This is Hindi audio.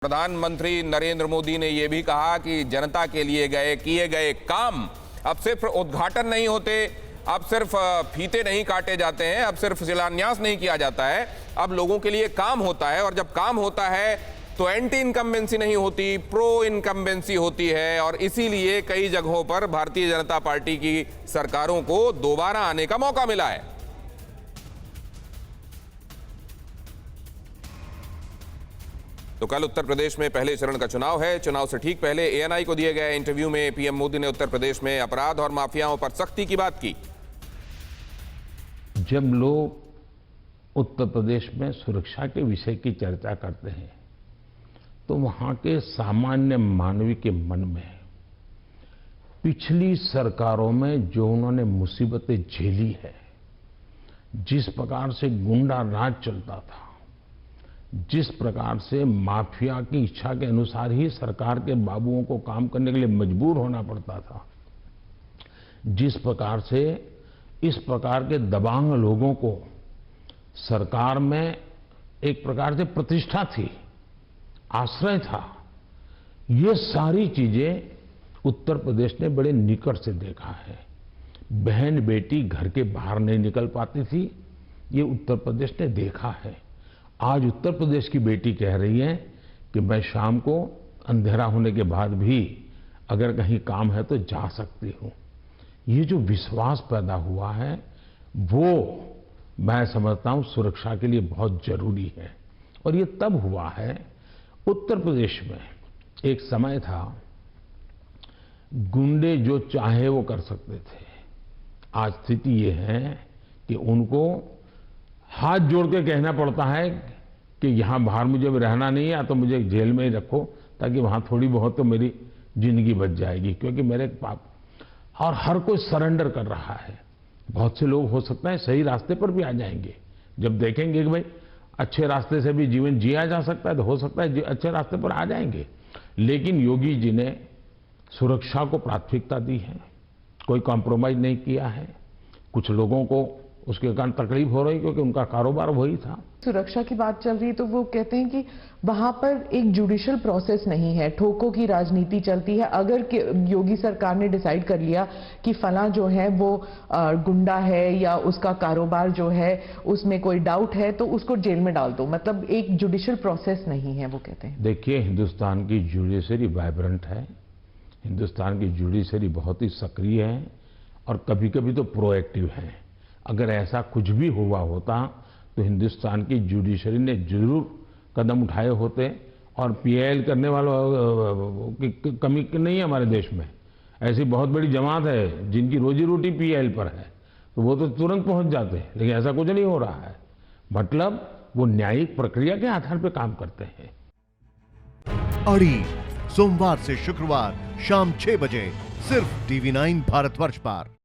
प्रधानमंत्री नरेंद्र मोदी ने यह भी कहा कि जनता के लिए किए गए काम अब सिर्फ उद्घाटन नहीं होते, अब सिर्फ फीते नहीं काटे जाते हैं, अब सिर्फ शिलान्यास नहीं किया जाता है, अब लोगों के लिए काम होता है। और जब काम होता है तो एंटी इनकम्बेंसी नहीं होती, प्रो इनकम्बेंसी होती है। और इसीलिए कई जगहों पर भारतीय जनता पार्टी की सरकारों को दोबारा आने का मौका मिला है। तो कल उत्तर प्रदेश में पहले चरण का चुनाव है। चुनाव से ठीक पहले एएनआई को दिए गए इंटरव्यू में पीएम मोदी ने उत्तर प्रदेश में अपराध और माफियाओं पर सख्ती की बात की। जब लोग उत्तर प्रदेश में सुरक्षा के विषय की चर्चा करते हैं तो वहां के सामान्य मानवी के मन में पिछली सरकारों में जो उन्होंने मुसीबतें झेली है, जिस प्रकार से गुंडा राज चलता था, जिस प्रकार से माफिया की इच्छा के अनुसार ही सरकार के बाबुओं को काम करने के लिए मजबूर होना पड़ता था, जिस प्रकार से इस प्रकार के दबंग लोगों को सरकार में एक प्रकार से प्रतिष्ठा थी, आश्रय था, ये सारी चीजें उत्तर प्रदेश ने बड़े निकट से देखा है। बहन बेटी घर के बाहर नहीं निकल पाती थी, ये उत्तर प्रदेश ने देखा है। आज उत्तर प्रदेश की बेटी कह रही है कि मैं शाम को अंधेरा होने के बाद भी अगर कहीं काम है तो जा सकती हूं। ये जो विश्वास पैदा हुआ है वो मैं समझता हूं सुरक्षा के लिए बहुत जरूरी है। और ये तब हुआ है, उत्तर प्रदेश में एक समय था गुंडे जो चाहे वो कर सकते थे। आज स्थिति ये है कि उनको हाथ जोड़ के कहना पड़ता है कि यहां बाहर मुझे रहना नहीं है, या तो मुझे जेल में ही रखो ताकि वहां थोड़ी बहुत तो मेरी जिंदगी बच जाएगी, क्योंकि मेरे पाप। और हर कोई सरेंडर कर रहा है। बहुत से लोग हो सकता है सही रास्ते पर भी आ जाएंगे, जब देखेंगे कि भाई अच्छे रास्ते से भी जीवन जिया जा सकता है तो हो सकता है अच्छे रास्ते पर आ जाएंगे। लेकिन योगी जी ने सुरक्षा को प्राथमिकता दी है, कोई कॉम्प्रोमाइज नहीं किया है। कुछ लोगों को उसके कारण तकलीफ हो रही क्योंकि उनका कारोबार वही था। सुरक्षा की बात चल रही तो वो कहते हैं कि वहां पर एक जुडिशियल प्रोसेस नहीं है, ठोकों की राजनीति चलती है। अगर योगी सरकार ने डिसाइड कर लिया कि फला जो है वो गुंडा है या उसका कारोबार जो है उसमें कोई डाउट है तो उसको जेल में डाल दो, मतलब एक जुडिशियल प्रोसेस नहीं है, वो कहते हैं। देखिए, हिंदुस्तान की जुडिशरी वाइब्रेंट है, हिंदुस्तान की जुडिशरी बहुत ही सक्रिय है और कभी कभी तो प्रोएक्टिव है। अगर ऐसा कुछ भी हुआ होता तो हिंदुस्तान की जुडिशरी ने जरूर कदम उठाए होते। और पीआईएल करने वालों की कमी नहीं है हमारे देश में। ऐसी बहुत बड़ी जमात है जिनकी रोजी रोटी पीआईएल पर है, तो वो तो तुरंत पहुंच जाते हैं। लेकिन ऐसा कुछ नहीं हो रहा है, मतलब वो न्यायिक प्रक्रिया के आधार पर काम करते हैं। अड़ी सोमवार से शुक्रवार शाम 6 बजे सिर्फ TV9 भारतवर्ष पर।